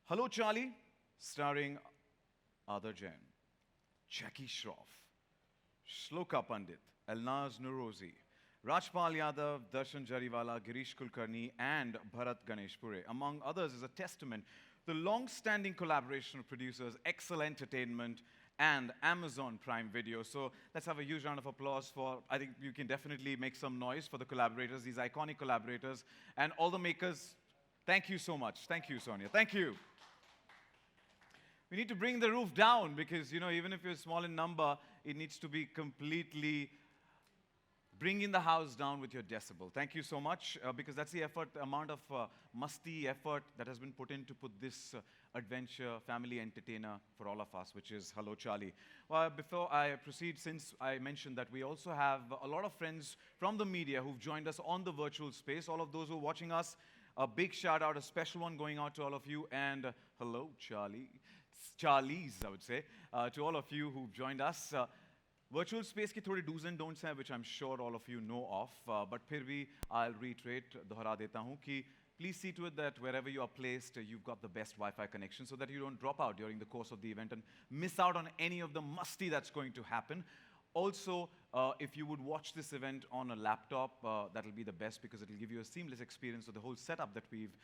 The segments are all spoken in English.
Hello, Charlie, starring Aadar Jain, Jackie Shroff, Shloka Pandit, Elnaz Nurozi, Rajpal Yadav, Darshan Jariwala, Girish Kulkarni, and Bharat Ganeshpure, among others, is a testament to the long-standing collaboration of producers Excel Entertainment and Amazon Prime Video. So let's have a huge round of applause for, I think you can definitely make some noise for the collaborators, these iconic collaborators, and all the makers. Thank you so much. Thank you, Sonia. Thank you. We need to bring the roof down because, even if you're small in number, it needs to be completely bringing the house down with your decibel. Thank you so much because that's the effort, amount of musty effort that has been put in to put this adventure family entertainer for all of us, which is Hello Charlie. Before I proceed, since I mentioned that we also have a lot of friends from the media who've joined us on the virtual space, all of those who are watching us, a big shout out, a special one going out to all of you, and hello Charlies, I would say, to all of you who've joined us. Virtual space ki thodi do's and don'ts hain, which I'm sure all of you know of, but phir bhi I'll reiterate, dohra deta hu ki please see to it that wherever you are placed, you've got the best Wi-Fi connection so that you don't drop out during the course of the event and miss out on any of the musty that's going to happen. Also, if you would watch this event on a laptop, that'll be the best because it'll give you a seamless experience of the whole setup that we've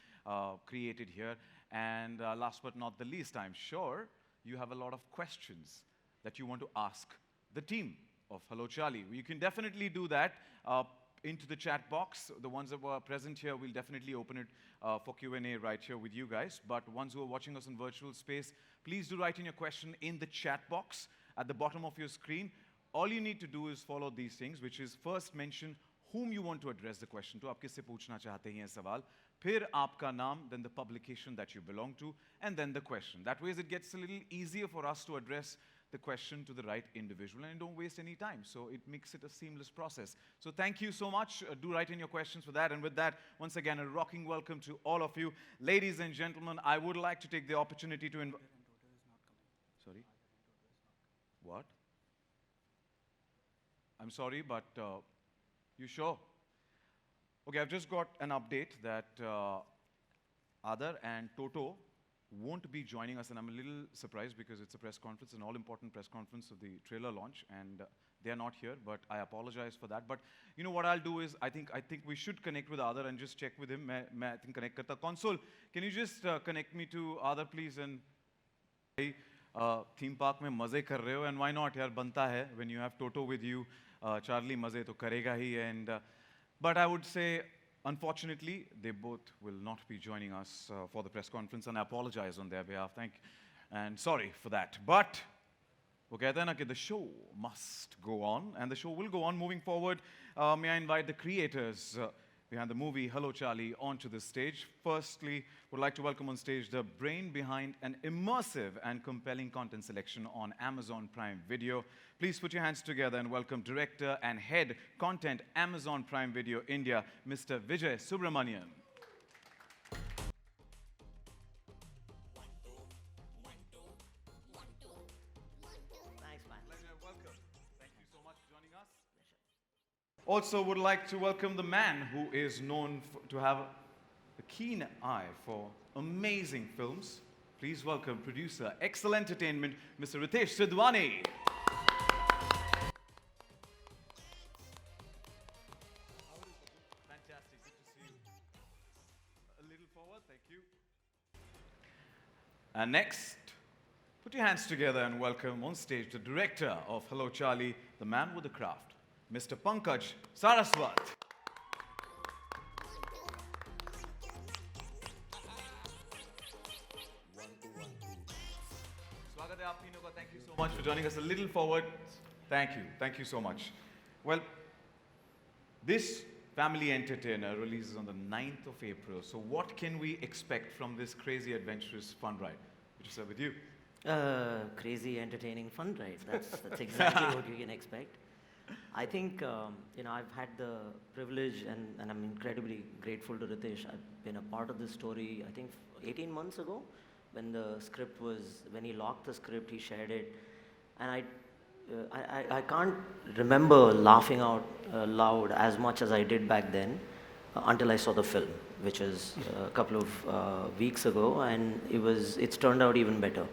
created here. And last but not the least, I'm sure you have a lot of questions that you want to ask the team of Hello Charlie. You can definitely do that into the chat box. The ones that were present here, we'll definitely open it for Q&A right here with you guys. But ones who are watching us in virtual space, please do write in your question in the chat box at the bottom of your screen. All you need to do is follow these things, which is first mention whom you want to address the question to. आप किससे पूछना चाहते हैं ये सवाल. फिर आपका नाम, then the publication that you belong to, and then the question. That way it gets a little easier for us to address the question to the right individual and don't waste any time. So it makes it a seamless process. So thank you so much. Do write in your questions for that. And with that, once again, a rocking welcome to all of you. Ladies and gentlemen, I would like to take the opportunity to invite... Sorry? What? I'm sorry, but you sure? Okay, I've just got an update that Aadar and Toto won't be joining us, and I'm a little surprised because it's a press conference, an all-important press conference of the trailer launch, and they're not here, but I apologize for that. But you know what I'll do is, I think we should connect with Aadar and just check with him. I think connect karta. Console, can you just connect me to Aadar, please? And theme park mein maze kar rahe ho, and why not? Yaar, banta hai when you have Toto with you. Charlie maze to karega hi, and but I would say, unfortunately, they both will not be joining us for the press conference, and I apologize on their behalf. And sorry for that. But wo kehte hain na ki the show must go on, and the show will go on moving forward. May I invite the creators behind the movie Hello Charlie onto the stage. Firstly, would like to welcome on stage the brain behind an immersive and compelling content selection on Amazon Prime Video. Please put your hands together and welcome Director and Head Content, Amazon Prime Video India, Mr. Vijay Subramanian. Thanks, man. Pleasure, welcome. Thank you so much for joining us. Also would like to welcome the man who is known to have a keen eye for amazing films. Please welcome producer, Excel Entertainment, Mr. Ritesh Sidhwani. Fantastic, good to see you. A little forward, thank you. And next, put your hands together and welcome on stage the director of Hello Charlie, the man with the craft, Mr. Pankaj Saraswat. Swagat hai aap तीनों का. Thank you so much for joining us. A little forward. Thank you so much. Well, this family entertainer releases on the 9th of April. So what can we expect from this crazy, adventurous fun ride? Which is with you. Crazy, entertaining fun ride. That's exactly what you can expect. I think, I've had the privilege and I'm incredibly grateful to Ritesh. I've been a part of this story, I think 18 months ago when when he locked the script, he shared it. And I can't remember laughing out loud as much as I did back then until I saw the film. which is a couple of weeks ago, and it's turned out even better.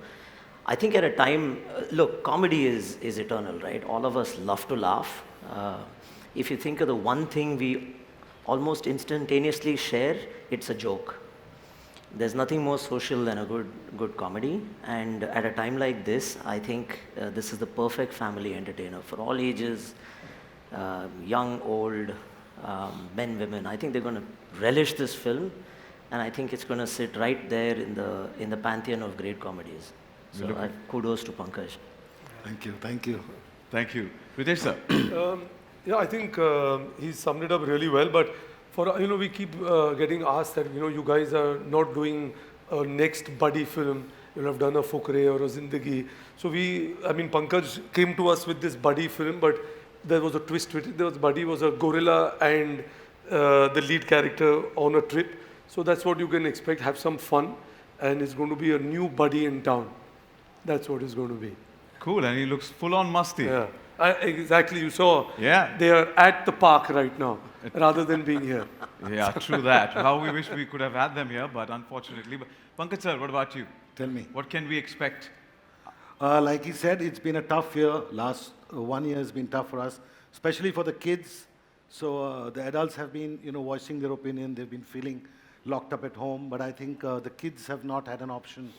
I think at a time, look, comedy is eternal, right? All of us love to laugh. If you think of the one thing we almost instantaneously share, it's a joke. There's nothing more social than a good comedy, and at a time like this, I think this is the perfect family entertainer for all ages, young, old, men, women. I think they're going to relish this film, and I think it's going to sit right there in the pantheon of great comedies. So kudos to Pankaj. Thank you, thank you. Thank you. Ritesh sir. Yeah, I think he summed it up really well. But for we keep getting asked that you guys are not doing a next buddy film. You'll have done a Fukre or a Zindagi. So Pankaj came to us with this buddy film, but there was a twist with it. Buddy was a gorilla and the lead character on a trip. So that's what you can expect. Have some fun, and it's going to be a new buddy in town. That's what it's going to be. Cool, and he looks full on musty. Yeah, exactly. You saw. Yeah. They are at the park right now, rather than being here. Yeah, true that. How we wish we could have had them here, but unfortunately. But Pankaj sir, what about you? Tell me. What can we expect? Like he said, it's been a tough year. Last 1 year has been tough for us, especially for the kids. So the adults have been, voicing their opinion. They've been feeling locked up at home, but I think the kids have not had an option.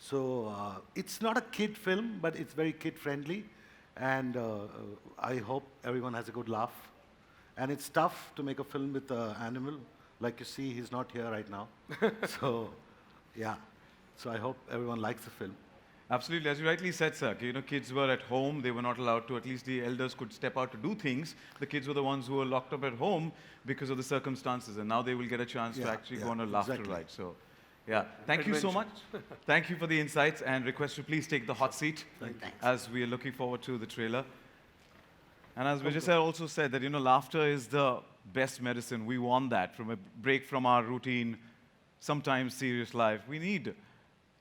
So it's not a kid film, but it's very kid-friendly, and I hope everyone has a good laugh. And it's tough to make a film with an animal. Like you see, he's not here right now. So, yeah. So I hope everyone likes the film. Absolutely, as you rightly said, sir, kids were at home, they were not allowed to, at least the elders could step out to do things. The kids were the ones who were locked up at home because of the circumstances, and now they will get a chance to actually go on a laughter ride. So, yeah, thank you so much. Thank you for the insights, and request to please take the hot seat as we are looking forward to the trailer. And as Vijay sir also said that, laughter is the best medicine. We want that from a break from our routine, sometimes serious life. We need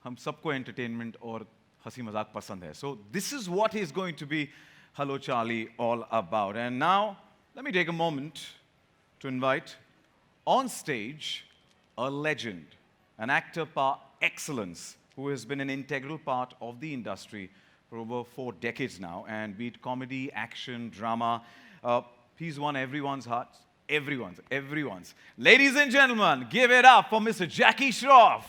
hum sabko entertainment or हंसी मजाक पसंद है. So this is what is going to be Hello Charlie all about. And now, let me take a moment to invite on stage a legend, an actor par excellence, who has been an integral part of the industry for over 4 decades now, and be it comedy, action, drama, he's won everyone's hearts. Everyone's. Ladies and gentlemen, give it up for Mr. Jackie Shroff.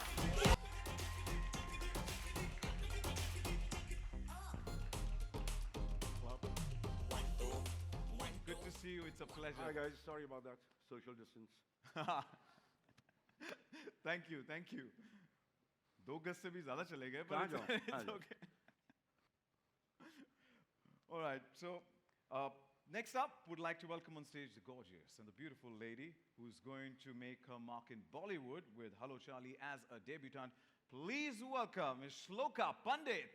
It's a pleasure. Hi guys, sorry about that. Social distance. Thank you. 2 गज से भी ज़्यादा चले गए, but it's okay. All right, so next up, would like to welcome on stage the gorgeous and the beautiful lady who's going to make her mark in Bollywood with Hello Charlie as a debutant. Please welcome Ms. Shloka Pandit.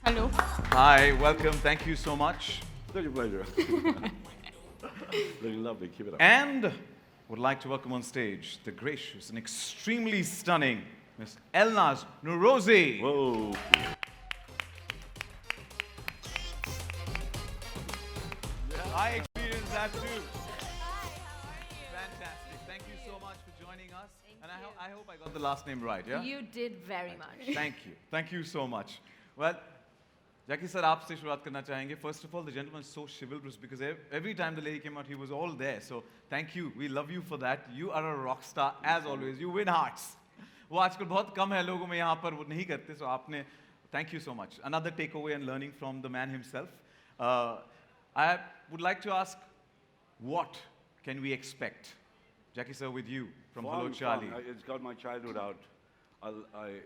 Hello. Hi, welcome. Thank you so much. Such a pleasure. Looking lovely. Keep it up. And would like to welcome on stage the gracious and extremely stunning Miss Elnaz Nurozi. Whoa. I experienced that too. Fantastic. Thank you so much for joining us. I hope I got the last name right, yeah? You did very much. Thank you. Thank you so much. Well, Jackie sir, आपसे शुरुआत करना चाहेंगे. First of all, the gentleman is so chivalrous because every time the lady came out, he was all there. So thank you. We love you for that. You are a rock star as always. You win hearts. वो आजकल बहुत कम है लोगों में यहाँ पर वो नहीं करते. So आपने, thank you so much. Another takeaway and learning from the man himself. I would like to ask, what can we expect, Jackie sir, with you from Hello Charlie? It's got my childhood out.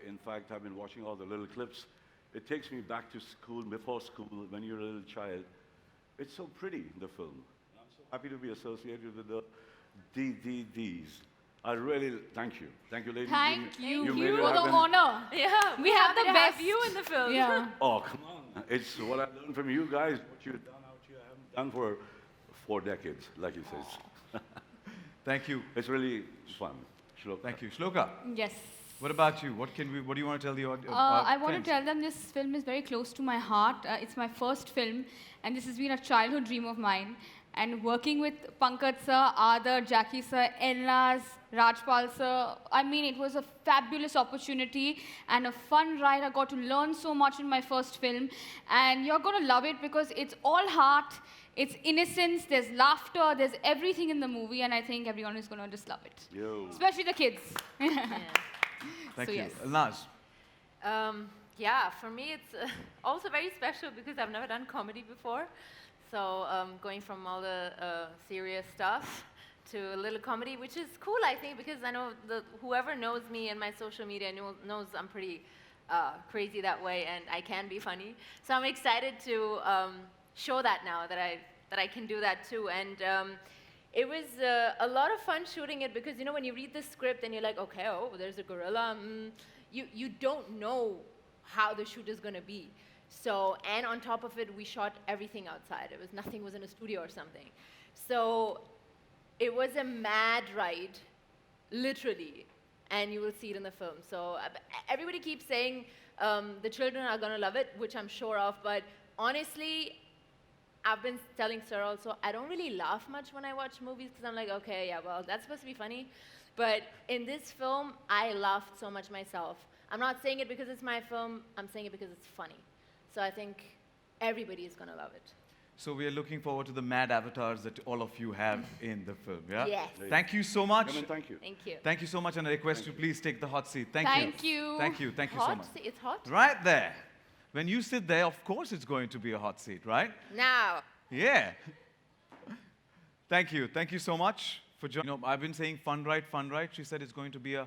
In fact, I've been watching all the little clips. It takes me back to school, before school, when you're a little child. It's so pretty, the film. I'm so happy to be associated with the Ds. I really, thank you. Thank you, ladies. Thank you. You You made it were the happen. honor. Yeah, We have the to best. have you in the film. Yeah. Oh, come on. It's what I've learned from you guys, what you've done out here. I haven't done for 4 decades, like he says. Thank you. It's really fun. Shloka. Thank you. Shloka. Yes. What about you? What do you want to tell the audience? I want to tell them this film is very close to my heart. It's my first film, and this has been a childhood dream of mine. And working with Pankaj sir, Aadar, Jackie sir, Elnaz, Rajpal sir, I mean, it was a fabulous opportunity and a fun ride. I got to learn so much in my first film, and you're going to love it because it's all heart, it's innocence, there's laughter, there's everything in the movie, and I think everyone is going to just love it. Yo. Especially the kids. Thank So you. yes. Naz. Yeah, for me it's also very special because I've never done comedy before. So going from all the serious stuff to a little comedy, which is cool, I think, because I know whoever knows me and my social media knows I'm pretty crazy that way, and I can be funny. So I'm excited to show that now that I can do that too. And it was a lot of fun shooting it because, you know, when you read the script and you're like, okay, oh, there's a gorilla, you don't know how the shoot is going to be. So, and on top of it, we shot everything outside. Nothing was in a studio or something. So it was a mad ride, literally, and you will see it in the film. So everybody keeps saying the children are going to love it, which I'm sure of, but honestly, I've been telling Sir also, I don't really laugh much when I watch movies because I'm like, okay, yeah, well, that's supposed to be funny. But in this film, I laughed so much myself. I'm not saying it because it's my film, I'm saying it because it's funny. So I think everybody is going to love it. So we are looking forward to the mad avatars that all of you have in the film, yeah? Yes. Thank you so much. Yaman, thank you. Thank you. Thank you so much, and I request you please take the hot seat. Thank Thank you. Thank you. Thank you Hot? so much. It's hot? Right there. When you sit there, of course it's going to be a hot seat, right? Now. Yeah. Thank you. Thank you so much for joining. You know, I've been saying fun ride, fun ride. She said it's going to be a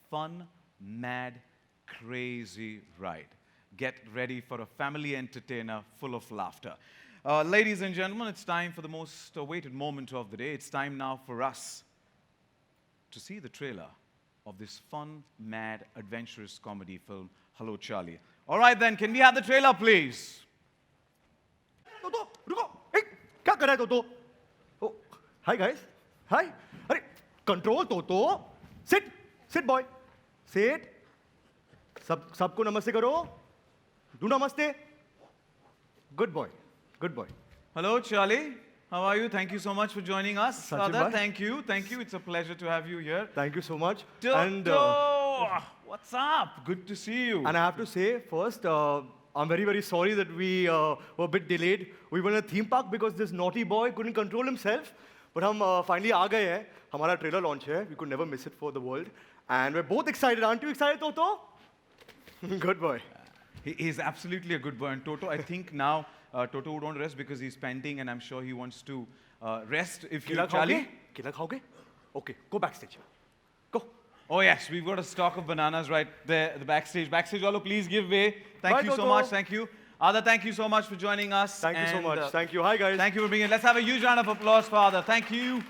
fun, mad, crazy ride. Get ready for a family entertainer full of laughter. Ladies and gentlemen, it's time for the most awaited moment of the day. It's time now for us to see the trailer of this fun, mad, adventurous comedy film, Hello, Charlie. All right then, can we have the trailer, please? तोतो रुको ए क्या कर रहा है तोतो ओ hi guys hi अरे control तोतो sit sit boy seat सबको नमस्ते करो डू नमस्ते good boy good boy Hello, Charlie. How are you? Thank you so much for joining us. Sachin Father, bhai. thank you. Thank you. It's a pleasure to have you here. Thank you so much Toto! What's up? Good to see you. And I have to say first I'm very very sorry that we were a bit delayed. We were in a theme park because this naughty boy couldn't control himself. But हम finally आ गए हैं. हमारा trailer launch है. We could never miss it for the world. And we're both excited. Aren't you excited, Toto? Good boy. He's absolutely a good boy. And Toto, I think now Toto would want to rest because he's panting, and I'm sure he wants to rest. If you, केला खाओगे? Charlie. केला खाओगे? Okay, go backstage. Go. Oh yes, we've got a stock of bananas right there at the backstage. Backstage, Wallo, please give way. Thank Bye, you so Toto. much. Thank you. Ada, thank you so much for joining us. Thank you so And, much. Thank you. Hi, guys. Thank you for bringing. Let's have a huge round of applause for Ada. Thank you.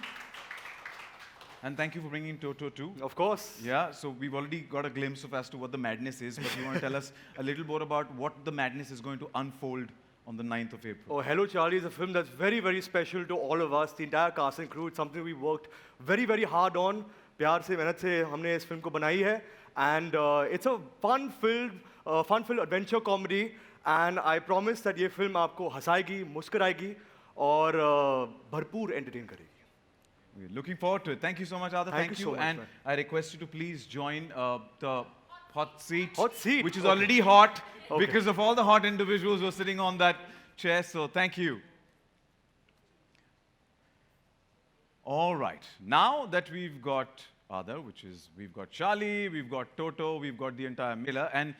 And thank you for bringing Toto too. Of course. Yeah, so we've already got a glimpse of as to what the madness is, but you want to tell us a little more about what the madness is going to unfold on the 9th of April. Oh, Hello Charlie is a film that's very, very special to all of us, the entire cast and crew. It's something we worked very, very hard on. प्यार से मेहनत से हमने इस film को बनाई है. And it's a fun-filled adventure comedy. And I promise that ये फिल्म आपको हंसाएगी, मुस्कुराएगी और भरपूर entertain करेगी. We're looking forward to it. Thank you so much, Ada. Thank you so much, And man. I request you to please join the hot seat. Hot seat? Which is Okay. already hot Okay. because of all the hot individuals who are sitting on that chair. So thank you. All right. Now that we've got Ada, we've got Charlie, we've got Toto, we've got the entire Miller, and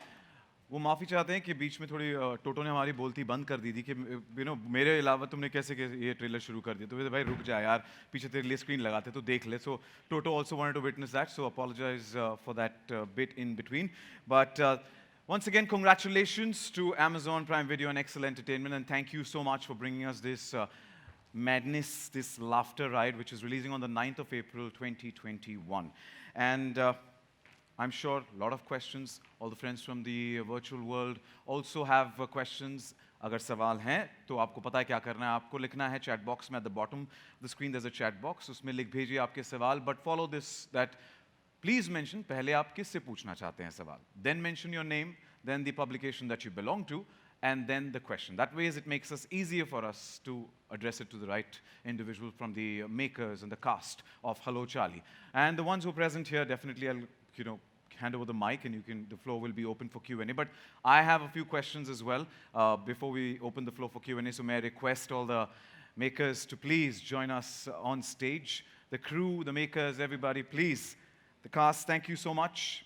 वो माफ़ी चाहते हैं कि बीच में थोड़ी टोटो ने हमारी बोलती बंद कर दी थी कि मेरे अलावा तुमने कैसे ये ट्रेलर शुरू कर दिया. तो भाई रुक जा यार, पीछे तेरे लिए स्क्रीन लगाते तो देख ले. So Toto also wanted to witness that, so apologize for that bit in between. But once again, congratulations to Amazon Prime Video and Excel Entertainment, and thank you so much for bringing us this madness, this laughter ride, which is releasing on the 9th of April 2021. And I'm sure a lot of questions. All the friends from the virtual world also have questions. अगर सवाल हैं तो आपको पता है क्या करना है. आपको लिखना है chat box में at the bottom of the screen. There's a chat box. उसमें लिख भेजिए आपके सवाल. But follow that Please mention पहले आप किससे पूछना चाहते हैं सवाल. Then mention your name, then the publication that you belong to, and then the question. That way it makes us easier for us to address it to the right individual from the makers and the cast of Hello Charlie. And the ones who are present here, definitely I'll hand over the mic and the floor will be open for Q&A. But I have a few questions as well before we open the floor for Q&A. So may I request all the makers to please join us on stage. The crew, the makers, everybody, please. The cast, thank you so much.